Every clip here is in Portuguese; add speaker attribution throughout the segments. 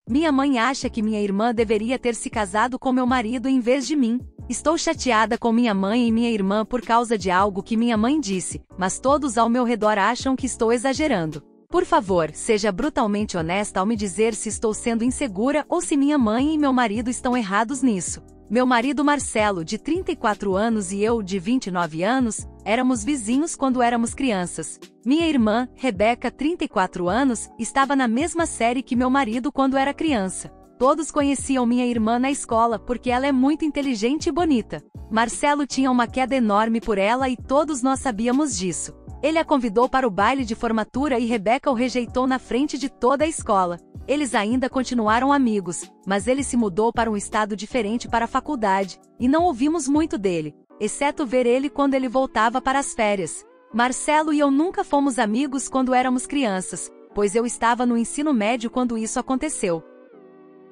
Speaker 1: Minha mãe acha que minha irmã deveria ter se casado com meu marido em vez de mim. Estou chateada com minha mãe e minha irmã por causa de algo que minha mãe disse, mas todos ao meu redor acham que estou exagerando. Por favor, seja brutalmente honesta ao me dizer se estou sendo insegura ou se minha mãe e meu marido estão errados nisso. Meu marido Marcelo, de 34 anos, e eu, de 29 anos, éramos vizinhos quando éramos crianças. Minha irmã, Rebeca, 34 anos, estava na mesma série que meu marido quando era criança. Todos conheciam minha irmã na escola porque ela é muito inteligente e bonita. Marcelo tinha uma queda enorme por ela e todos nós sabíamos disso. Ele a convidou para o baile de formatura e Rebeca o rejeitou na frente de toda a escola. Eles ainda continuaram amigos, mas ele se mudou para um estado diferente para a faculdade, e não ouvimos muito dele, exceto ver ele quando ele voltava para as férias. Marcelo e eu nunca fomos amigos quando éramos crianças, pois eu estava no ensino médio quando isso aconteceu.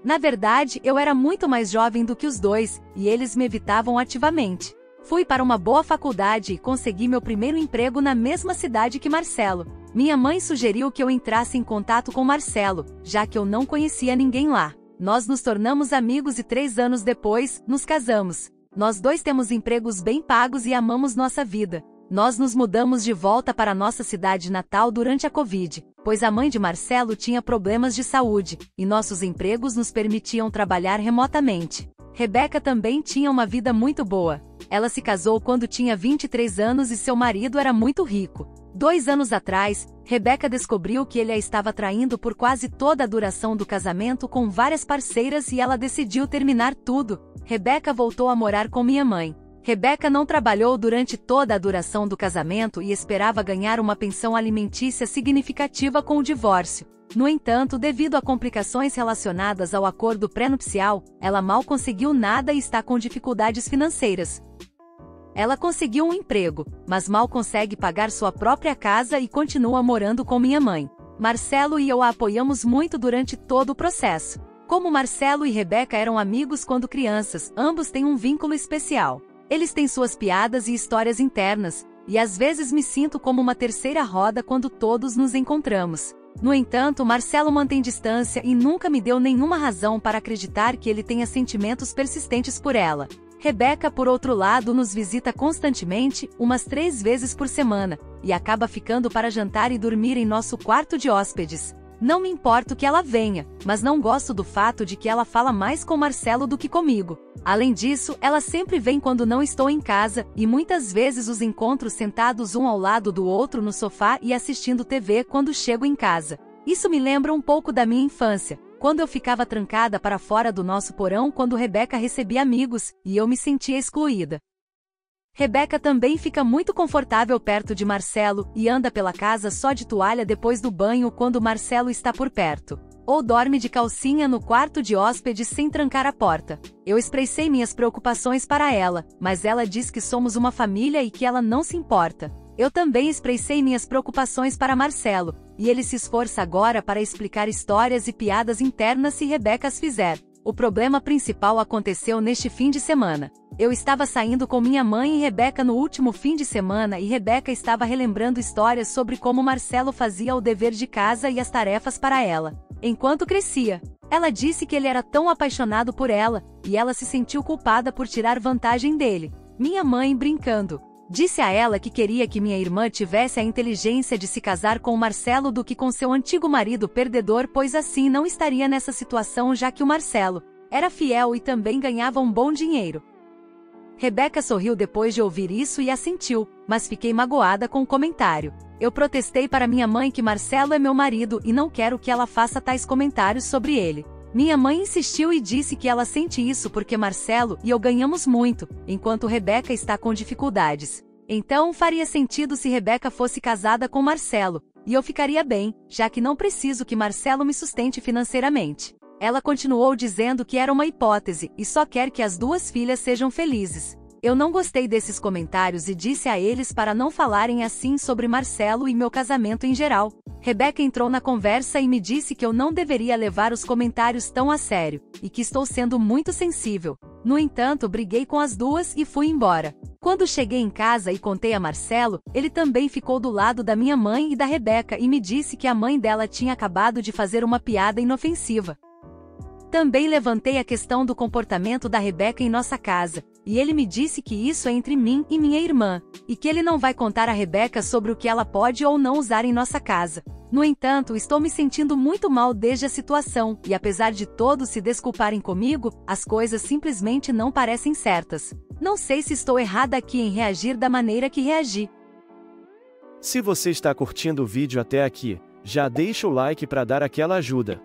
Speaker 1: Na verdade, eu era muito mais jovem do que os dois, e eles me evitavam ativamente. Fui para uma boa faculdade e consegui meu primeiro emprego na mesma cidade que Marcelo. Minha mãe sugeriu que eu entrasse em contato com Marcelo, já que eu não conhecia ninguém lá. Nós nos tornamos amigos e 3 anos depois, nos casamos. Nós dois temos empregos bem pagos e amamos nossa vida. Nós nos mudamos de volta para nossa cidade natal durante a Covid, pois a mãe de Marcelo tinha problemas de saúde, e nossos empregos nos permitiam trabalhar remotamente. Rebeca também tinha uma vida muito boa. Ela se casou quando tinha 23 anos e seu marido era muito rico. 2 anos atrás, Rebeca descobriu que ele a estava traindo por quase toda a duração do casamento com várias parceiras e ela decidiu terminar tudo. Rebeca voltou a morar com minha mãe. Rebeca não trabalhou durante toda a duração do casamento e esperava ganhar uma pensão alimentícia significativa com o divórcio. No entanto, devido a complicações relacionadas ao acordo pré-nupcial, ela mal conseguiu nada e está com dificuldades financeiras. Ela conseguiu um emprego, mas mal consegue pagar sua própria casa e continua morando com minha mãe. Marcelo e eu a apoiamos muito durante todo o processo. Como Marcelo e Rebeca eram amigos quando crianças, ambos têm um vínculo especial. Eles têm suas piadas e histórias internas, e às vezes me sinto como uma terceira roda quando todos nos encontramos. No entanto, Marcelo mantém distância e nunca me deu nenhuma razão para acreditar que ele tenha sentimentos persistentes por ela. Rebeca, por outro lado, nos visita constantemente, umas 3 vezes por semana, e acaba ficando para jantar e dormir em nosso quarto de hóspedes. Não me importo que ela venha, mas não gosto do fato de que ela fala mais com Marcelo do que comigo. Além disso, ela sempre vem quando não estou em casa, e muitas vezes os encontro sentados um ao lado do outro no sofá e assistindo TV quando chego em casa. Isso me lembra um pouco da minha infância, quando eu ficava trancada para fora do nosso porão quando Rebeca recebia amigos, e eu me sentia excluída. Rebeca também fica muito confortável perto de Marcelo, e anda pela casa só de toalha depois do banho quando Marcelo está por perto. Ou dorme de calcinha no quarto de hóspedes sem trancar a porta. Eu expressei minhas preocupações para ela, mas ela diz que somos uma família e que ela não se importa. Eu também expressei minhas preocupações para Marcelo, e ele se esforça agora para explicar histórias e piadas internas se Rebeca as fizer. O problema principal aconteceu neste fim de semana. Eu estava saindo com minha mãe e Rebeca no último fim de semana e Rebeca estava relembrando histórias sobre como Marcelo fazia o dever de casa e as tarefas para ela, enquanto crescia. Ela disse que ele era tão apaixonado por ela, e ela se sentiu culpada por tirar vantagem dele. Minha mãe, brincando, disse a ela que queria que minha irmã tivesse a inteligência de se casar com o Marcelo do que com seu antigo marido perdedor, pois assim não estaria nessa situação, já que o Marcelo era fiel e também ganhava um bom dinheiro. Rebeca sorriu depois de ouvir isso e assentiu, mas fiquei magoada com o comentário. Eu protestei para minha mãe que Marcelo é meu marido e não quero que ela faça tais comentários sobre ele. Minha mãe insistiu e disse que ela sente isso porque Marcelo e eu ganhamos muito, enquanto Rebeca está com dificuldades. Então faria sentido se Rebeca fosse casada com Marcelo, e eu ficaria bem, já que não preciso que Marcelo me sustente financeiramente. Ela continuou dizendo que era uma hipótese e só quer que as 2 filhas sejam felizes. Eu não gostei desses comentários e disse a eles para não falarem assim sobre Marcelo e meu casamento em geral. Rebeca entrou na conversa e me disse que eu não deveria levar os comentários tão a sério, e que estou sendo muito sensível. No entanto, briguei com as 2 e fui embora. Quando cheguei em casa e contei a Marcelo, ele também ficou do lado da minha mãe e da Rebeca e me disse que a mãe dela tinha acabado de fazer uma piada inofensiva. Também levantei a questão do comportamento da Rebeca em nossa casa, e ele me disse que isso é entre mim e minha irmã, e que ele não vai contar a Rebeca sobre o que ela pode ou não usar em nossa casa. No entanto, estou me sentindo muito mal desde a situação, e apesar de todos se desculparem comigo, as coisas simplesmente não parecem certas. Não sei se estou errada aqui em reagir da maneira que reagi.
Speaker 2: Se você está curtindo o vídeo até aqui, já deixa o like para dar aquela ajuda.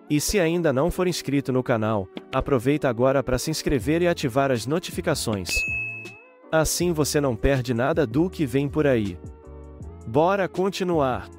Speaker 2: E se ainda não for inscrito no canal, aproveita agora para se inscrever e ativar as notificações. Assim você não perde nada do que vem por aí. Bora continuar!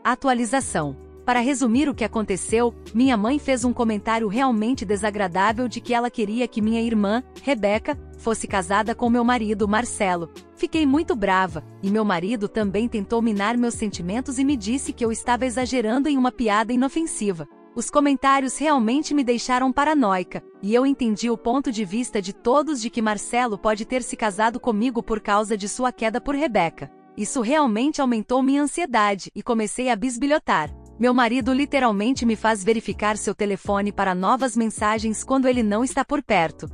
Speaker 1: Atualização. Para resumir o que aconteceu, minha mãe fez um comentário realmente desagradável de que ela queria que minha irmã, Rebeca, fosse casada com meu marido, Marcelo. Fiquei muito brava, e meu marido também tentou minar meus sentimentos e me disse que eu estava exagerando em uma piada inofensiva. Os comentários realmente me deixaram paranoica, e eu entendi o ponto de vista de todos de que Marcelo pode ter se casado comigo por causa de sua queda por Rebeca. Isso realmente aumentou minha ansiedade e comecei a bisbilhotar. Meu marido literalmente me faz verificar seu telefone para novas mensagens quando ele não está por perto.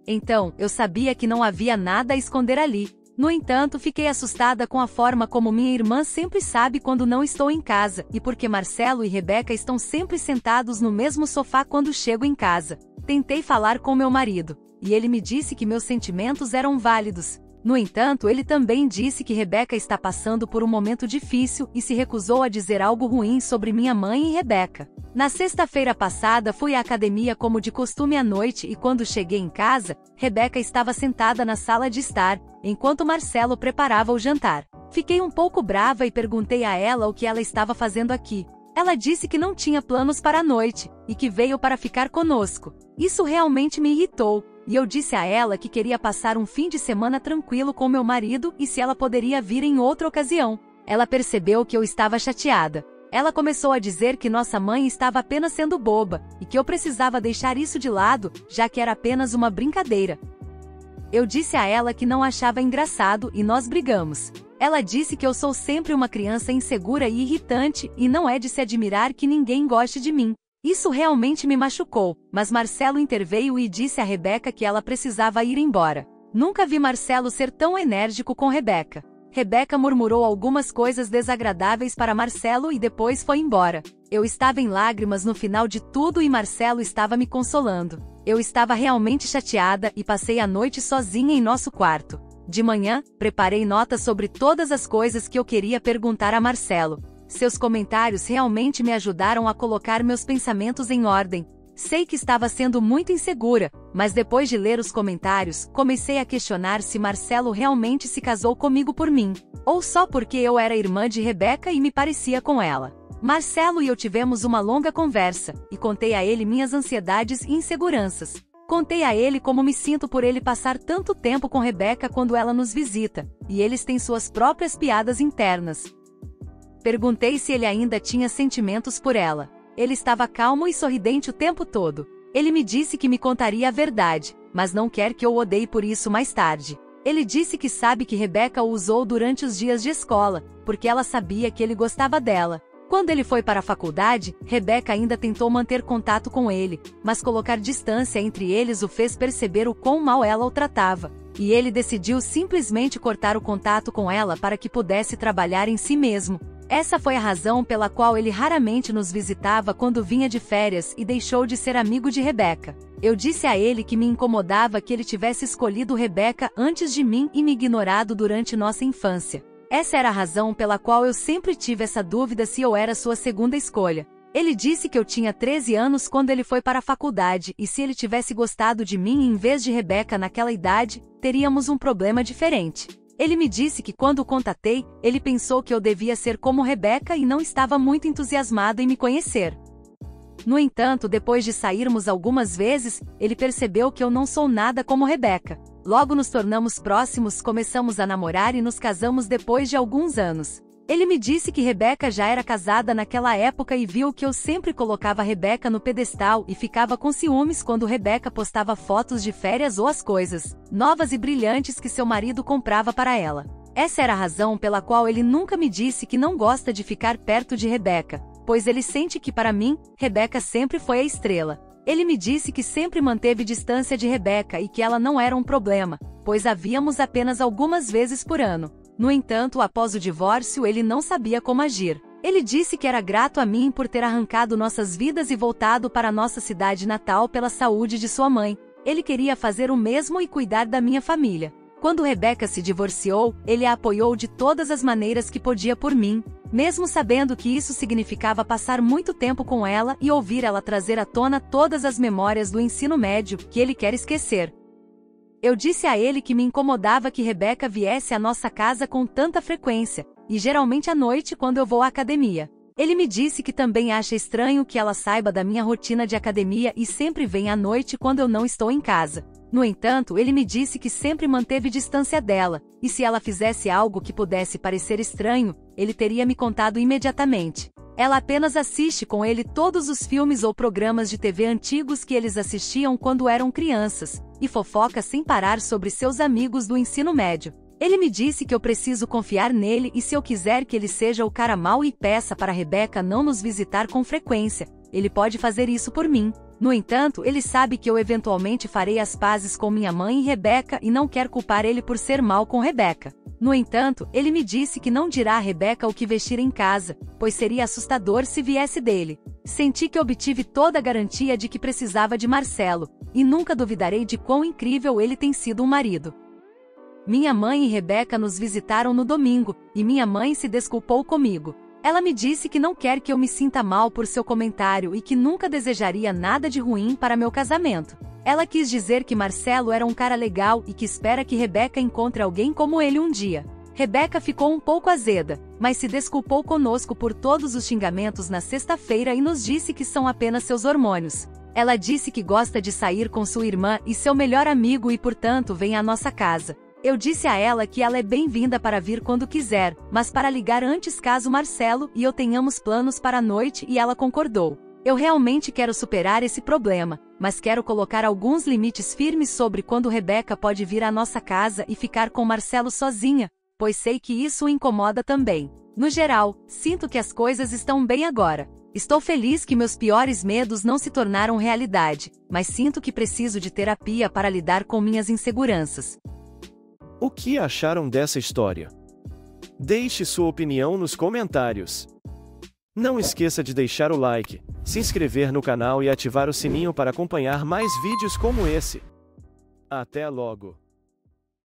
Speaker 1: Então, eu sabia que não havia nada a esconder ali. No entanto, fiquei assustada com a forma como minha irmã sempre sabe quando não estou em casa, e porque Marcelo e Rebeca estão sempre sentados no mesmo sofá quando chego em casa. Tentei falar com meu marido, e ele me disse que meus sentimentos eram válidos. No entanto, ele também disse que Rebeca está passando por um momento difícil e se recusou a dizer algo ruim sobre minha mãe e Rebeca. Na sexta-feira passada fui à academia como de costume à noite e quando cheguei em casa, Rebeca estava sentada na sala de estar, enquanto Marcelo preparava o jantar. Fiquei um pouco brava e perguntei a ela o que ela estava fazendo aqui. Ela disse que não tinha planos para a noite, e que veio para ficar conosco. Isso realmente me irritou, e eu disse a ela que queria passar um fim de semana tranquilo com meu marido e se ela poderia vir em outra ocasião. Ela percebeu que eu estava chateada. Ela começou a dizer que nossa mãe estava apenas sendo boba, e que eu precisava deixar isso de lado, já que era apenas uma brincadeira. Eu disse a ela que não achava engraçado e nós brigamos. Ela disse que eu sou sempre uma criança insegura e irritante e não é de se admirar que ninguém goste de mim. Isso realmente me machucou, mas Marcelo interveio e disse a Rebeca que ela precisava ir embora. Nunca vi Marcelo ser tão enérgico com Rebeca. Rebeca murmurou algumas coisas desagradáveis para Marcelo e depois foi embora. Eu estava em lágrimas no final de tudo e Marcelo estava me consolando. Eu estava realmente chateada e passei a noite sozinha em nosso quarto. De manhã, preparei notas sobre todas as coisas que eu queria perguntar a Marcelo. Seus comentários realmente me ajudaram a colocar meus pensamentos em ordem. Sei que estava sendo muito insegura, mas depois de ler os comentários, comecei a questionar se Marcelo realmente se casou comigo por mim, ou só porque eu era irmã de Rebeca e me parecia com ela. Marcelo e eu tivemos uma longa conversa, e contei a ele minhas ansiedades e inseguranças. Contei a ele como me sinto por ele passar tanto tempo com Rebeca quando ela nos visita, e eles têm suas próprias piadas internas. Perguntei se ele ainda tinha sentimentos por ela. Ele estava calmo e sorridente o tempo todo. Ele me disse que me contaria a verdade, mas não quer que eu o odeie por isso mais tarde. Ele disse que sabe que Rebeca o usou durante os dias de escola, porque ela sabia que ele gostava dela. Quando ele foi para a faculdade, Rebeca ainda tentou manter contato com ele, mas colocar distância entre eles o fez perceber o quão mal ela o tratava. E ele decidiu simplesmente cortar o contato com ela para que pudesse trabalhar em si mesmo. Essa foi a razão pela qual ele raramente nos visitava quando vinha de férias e deixou de ser amigo de Rebeca. Eu disse a ele que me incomodava que ele tivesse escolhido Rebeca antes de mim e me ignorado durante nossa infância. Essa era a razão pela qual eu sempre tive essa dúvida se eu era sua segunda escolha. Ele disse que eu tinha 13 anos quando ele foi para a faculdade e se ele tivesse gostado de mim em vez de Rebeca naquela idade, teríamos um problema diferente. Ele me disse que quando o contatei, ele pensou que eu devia ser como Rebeca e não estava muito entusiasmado em me conhecer. No entanto, depois de sairmos algumas vezes, ele percebeu que eu não sou nada como Rebeca. Logo nos tornamos próximos, começamos a namorar e nos casamos depois de alguns anos. Ele me disse que Rebeca já era casada naquela época e viu que eu sempre colocava Rebeca no pedestal e ficava com ciúmes quando Rebeca postava fotos de férias ou as coisas novas e brilhantes que seu marido comprava para ela. Essa era a razão pela qual ele nunca me disse que não gosta de ficar perto de Rebeca, pois ele sente que para mim, Rebeca sempre foi a estrela. Ele me disse que sempre manteve distância de Rebeca e que ela não era um problema, pois a víamos apenas algumas vezes por ano. No entanto, após o divórcio, ele não sabia como agir. Ele disse que era grato a mim por ter arrancado nossas vidas e voltado para nossa cidade natal pela saúde de sua mãe. Ele queria fazer o mesmo e cuidar da minha família. Quando Rebeca se divorciou, ele a apoiou de todas as maneiras que podia por mim, mesmo sabendo que isso significava passar muito tempo com ela e ouvir ela trazer à tona todas as memórias do ensino médio que ele quer esquecer. Eu disse a ele que me incomodava que Rebeca viesse à nossa casa com tanta frequência, e geralmente à noite quando eu vou à academia. Ele me disse que também acha estranho que ela saiba da minha rotina de academia e sempre vem à noite quando eu não estou em casa. No entanto, ele me disse que sempre manteve distância dela, e se ela fizesse algo que pudesse parecer estranho, ele teria me contado imediatamente. Ela apenas assiste com ele todos os filmes ou programas de TV antigos que eles assistiam quando eram crianças, e fofoca sem parar sobre seus amigos do ensino médio. Ele me disse que eu preciso confiar nele e se eu quiser que ele seja o cara mau e peça para Rebeca não nos visitar com frequência, ele pode fazer isso por mim. No entanto, ele sabe que eu eventualmente farei as pazes com minha mãe e Rebeca e não quer culpar ele por ser mal com Rebeca. No entanto, ele me disse que não dirá a Rebeca o que vestir em casa, pois seria assustador se viesse dele. Senti que obtive toda a garantia de que precisava de Marcelo, e nunca duvidarei de quão incrível ele tem sido um marido. Minha mãe e Rebeca nos visitaram no domingo, e minha mãe se desculpou comigo. Ela me disse que não quer que eu me sinta mal por seu comentário e que nunca desejaria nada de ruim para meu casamento. Ela quis dizer que Marcelo era um cara legal e que espera que Rebeca encontre alguém como ele um dia. Rebeca ficou um pouco azeda, mas se desculpou conosco por todos os xingamentos na sexta-feira e nos disse que são apenas seus hormônios. Ela disse que gosta de sair com sua irmã e seu melhor amigo e portanto vem à nossa casa. Eu disse a ela que ela é bem-vinda para vir quando quiser, mas para ligar antes caso Marcelo e eu tenhamos planos para a noite e ela concordou. Eu realmente quero superar esse problema, mas quero colocar alguns limites firmes sobre quando Rebeca pode vir à nossa casa e ficar com Marcelo sozinha, pois sei que isso o incomoda também. No geral, sinto que as coisas estão bem agora. Estou feliz que meus piores medos não se tornaram realidade, mas sinto que preciso de terapia para lidar com minhas inseguranças.
Speaker 2: O que acharam dessa história? Deixe sua opinião nos comentários. Não esqueça de deixar o like, se inscrever no canal e ativar o sininho para acompanhar mais vídeos como esse. Até logo!